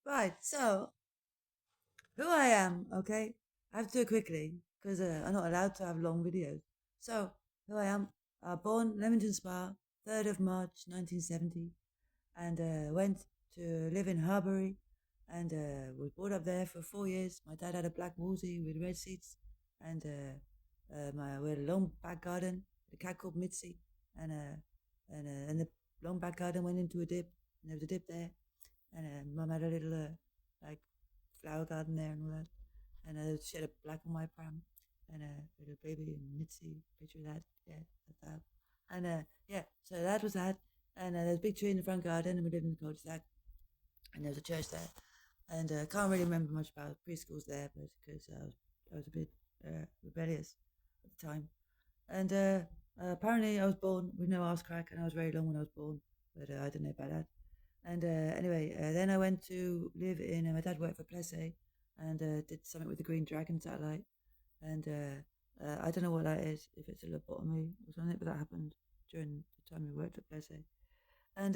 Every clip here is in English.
Right, so who I am, okay? I have to do it quickly because I'm not allowed to have long videos. So, who I am, born Leamington Spa, 3rd of March 1970, and went to live in Harbury and was brought up there for 4 years. My dad had a black Wolsey with red seats, and we had a long back garden, a cat called Mitzi, and, and the long back garden went into a dip, and there was a dip there, and mum had a little like flower garden there and all that. And she had a black and white pram and a little baby and Mitzi, picture of that. Yeah, that's that. And yeah, so that was that. And there's a big tree in the front garden, and we lived in the cul-de-sac, and there was a church there. And I can't really remember much about preschools there, but because I was a bit rebellious at the time. And apparently, I was born with no arse crack, and I was very long when I was born, but I don't know about that. And anyway, then I went to live in. My dad worked for Plessé, and did something with the Green Dragon satellite. And I don't know what that is, if it's a lobotomy or something, but that happened during the time we worked at Plessé. And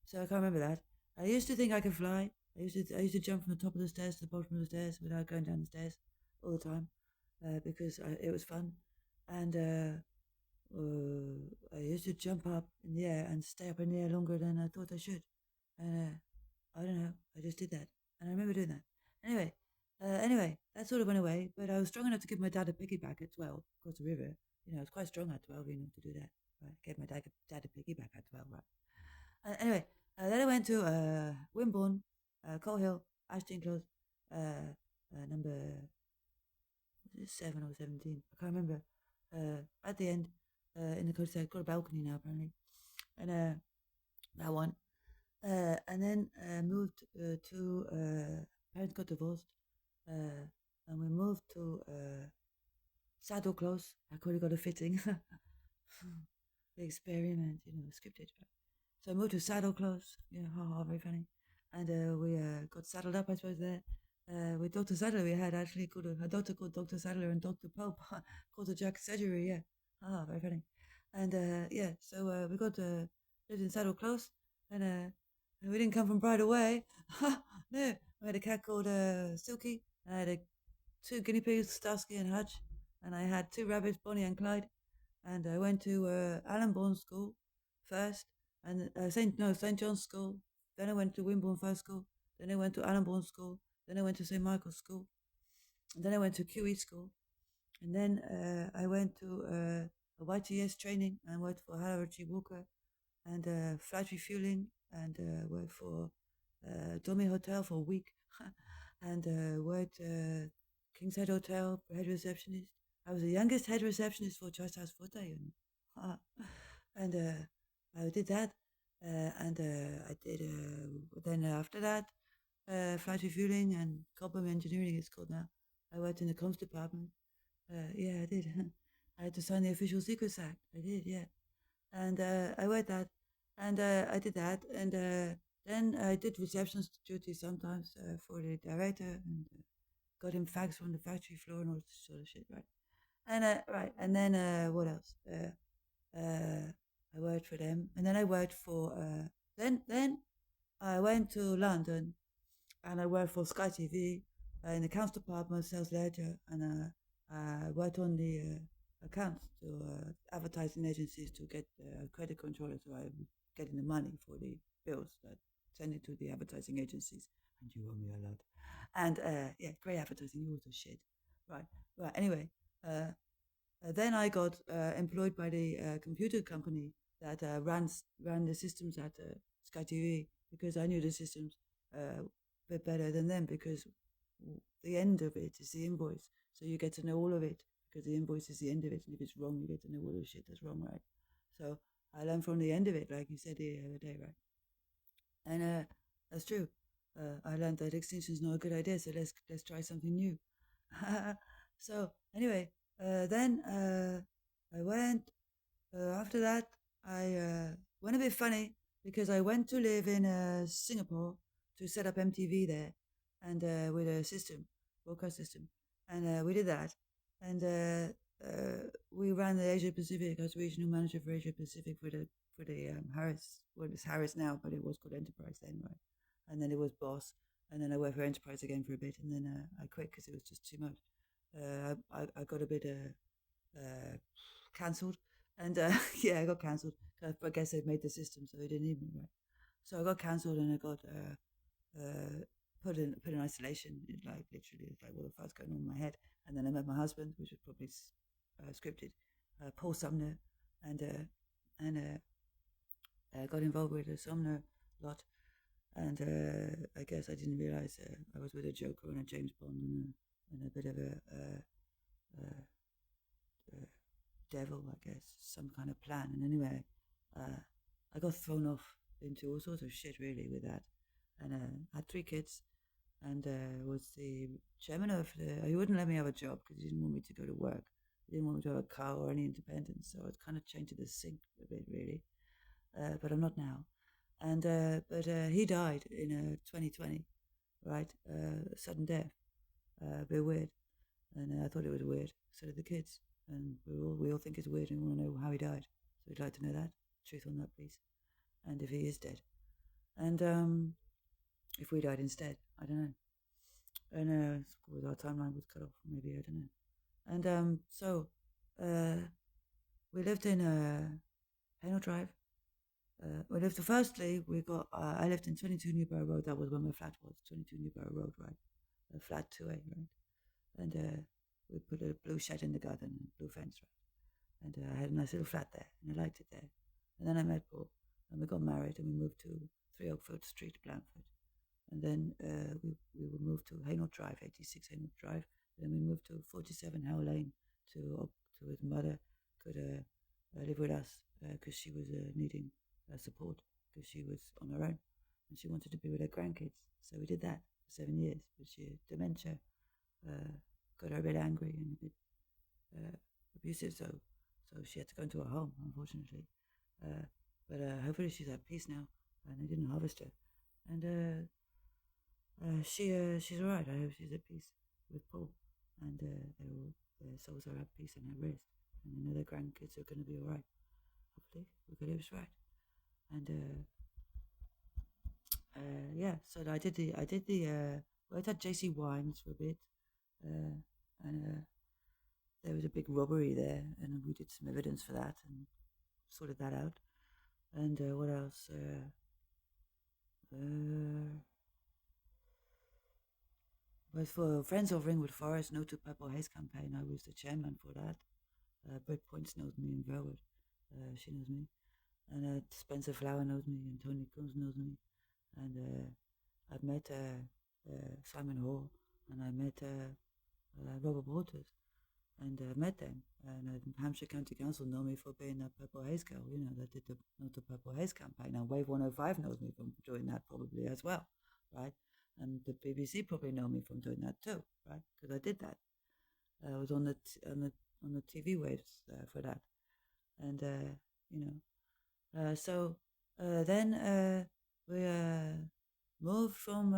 so I can't remember that. I used to think I could fly. I used to jump from the top of the stairs to the bottom of the stairs without going down the stairs all the time because it was fun. And I used to jump up in the air and stay up in the air longer than I thought I should. And I don't know, I just did that. And I remember doing that. Anyway, that sort of went away, but I was strong enough to give my dad a piggyback at 12 across the river. I was quite strong at 12, to do that. Right, gave my dad a piggyback at 12, right? Anyway, then I went to Wimborne, Coal Hill, Ashton Close, number 7 or 17. I can't remember. At the end, in the coach, got a balcony now, apparently. And that one. And then moved to, parents got divorced. And we moved to Saddle Close. I could have got a fitting. The experiment, scripted. Right? So I moved to Saddle Close. Yeah, very funny. And we got saddled up, I suppose, there. With Dr. Sadler, we had actually called a doctor called Dr. Sadler and Dr. Pope called a Jack surgery. Yeah, very funny. And yeah, so we got lived in Saddle Close, and we didn't come from Pride Away. No, we had a cat called Silky. I had two guinea pigs, Starsky and Hutch, and I had two rabbits, Bonnie and Clyde. And I went to Allenbourne School first, and St John's School. Then I went to Wimborne First School. Then I went to Allenbourne School. Then I went to St Michael's School. And then I went to QE School. And then I went to a YTS training and worked for Howard G. Walker and flight refueling and worked for Domi Hotel for a week and worked King's Head Hotel for head receptionist. I was the youngest head receptionist for Choice House Forte. And I did that. And I did, then after that, flight refueling and cobblem engineering, it's called now. I worked in the comms department. Yeah, I did. I had to sign the Official Secrets Act. I did, yeah. And I worked that. And I did that. And then I did receptionist duty sometimes for the director and got him fax from the factory floor and all this sort of shit, right? And right, and then what else? Uh, I worked for them, and then I worked for. Then I went to London, and I worked for Sky TV in the accounts department, sales ledger, and I worked on the accounts to advertising agencies to get credit controllers, so I'm getting the money for the bills that send it to the advertising agencies. And you owe me a lot. And yeah, great advertising. You also shit. Right. Right. Anyway, then I got employed by the computer company that ran the systems at Sky TV because I knew the systems a bit better than them because the end of it is the invoice. So you get to know all of it because the invoice is the end of it. And if it's wrong, you get to know all the shit that's wrong, right? So I learned from the end of it, like you said the other day, right? And that's true. I learned that extinction is not a good idea, so let's try something new. So anyway, then I went. After that, I went a bit funny because I went to live in Singapore to set up MTV there, and with a system, broadcast system, and we did that, and we ran the Asia Pacific. I was regional manager for Asia Pacific for the Harris. Well, it's Harris now, but it was called Enterprise then, right? And then it was Boss, and then I worked for Enterprise again for a bit, and then I quit because it was just too much. I got a bit cancelled, and yeah, I got cancelled. I guess they made the system so they didn't need me, right? So I got cancelled, and I got put in isolation. Like literally, it's like what the fuck's going on in my head? And then I met my husband, which was probably scripted, Paul Sumner, and got involved with the Sumner lot. And I guess I didn't realize I was with a Joker and a James Bond and a bit of a devil, I guess, some kind of plan. And anyway, I got thrown off into all sorts of shit really with that. And had 3 kids, and was the chairman of the. He wouldn't let me have a job because he didn't want me to go to work. He didn't want me to have a car or any independence. So it's kind of changed to the sink a bit really. But I'm not now. And but he died in 2020, right? Sudden death, a bit weird. And I thought it was weird. So did the kids, and we all think it's weird and we want to know how he died. So we'd like to know that truth on that, please. And if he is dead, and if we died instead, I don't know. And our timeline was cut off, maybe, I don't know. And so we lived in Hainault Drive. We lived, firstly, I lived in 22 Newborough Road. That was where my flat was, 22 Newborough Road, right? Flat 2A, right? And we put a blue shed in the garden and blue fence, right? And I had a nice little flat there, and I liked it there. And then I met Paul, and we got married, and we moved to 3 Oakfield Street, Blandford. And then we would move to Hainault Drive, 86 Hainault Drive. Then we moved to 47 Howell Lane to his mother could live with us because she was needing support because she was on her own and she wanted to be with her grandkids. So we did that for 7 years. But dementia got her a bit angry and a bit abusive, so she had to go into a home, unfortunately. But hopefully she's at peace now, and they didn't harvest her. And she's all right. I hope she's at peace with Paul, and their souls are at peace and at rest, and I know their grandkids are going to be all right. Hopefully, we get it right. And yeah, so I did the worked at JC Wines for a bit, and there was a big robbery there, and we did some evidence for that and sorted that out. And what else? Was for Friends of Ringwood Forest No to Purple Haze campaign. I was the chairman for that. Britt Points knows me in Verwood. She knows me. And Spencer Flower knows me, and Tony Combs knows me. And I've met Simon Hall, and I met Robert Waters, and met them. And Hampshire County Council know me for being that Purple Haze girl, that did the No to Purple Haze campaign. And Wave 105 knows me from doing that probably as well, right? And the BBC probably know me from doing that too, right? Because I did that. I was on the TV waves for that, and so then we moved from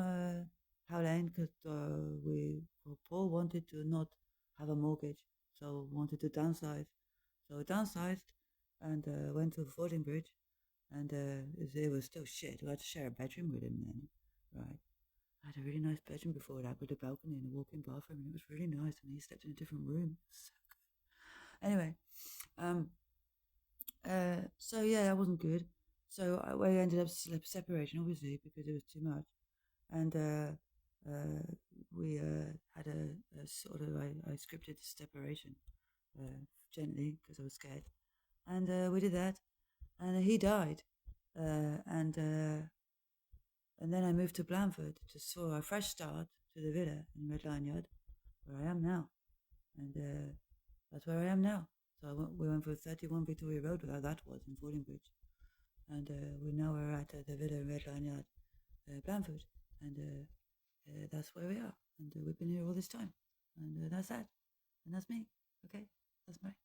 Howell Lane because Paul wanted to not have a mortgage, so wanted to downsize. So downsized and went to Fordingbridge, and it was still shit. We had to share a bedroom with him then, right? I had a really nice bedroom before that with a balcony and a walk-in bathroom, and it was really nice. And he slept in a different room. So good. Anyway, so yeah, that wasn't good. So we ended up separation, obviously, because it was too much. And we had a sort of I scripted separation gently because I was scared, and we did that, and he died, and then I moved to Blandford for a fresh start to the villa in Red Lion Yard, where I am now. And that's where I am now. So we went for 31 Victoria Road, where that was, in Fordingbridge. And we're at the villa in Red Lion Yard, Blandford. And that's where we are. And we've been here all this time. And that's that. And that's me. Okay? That's me.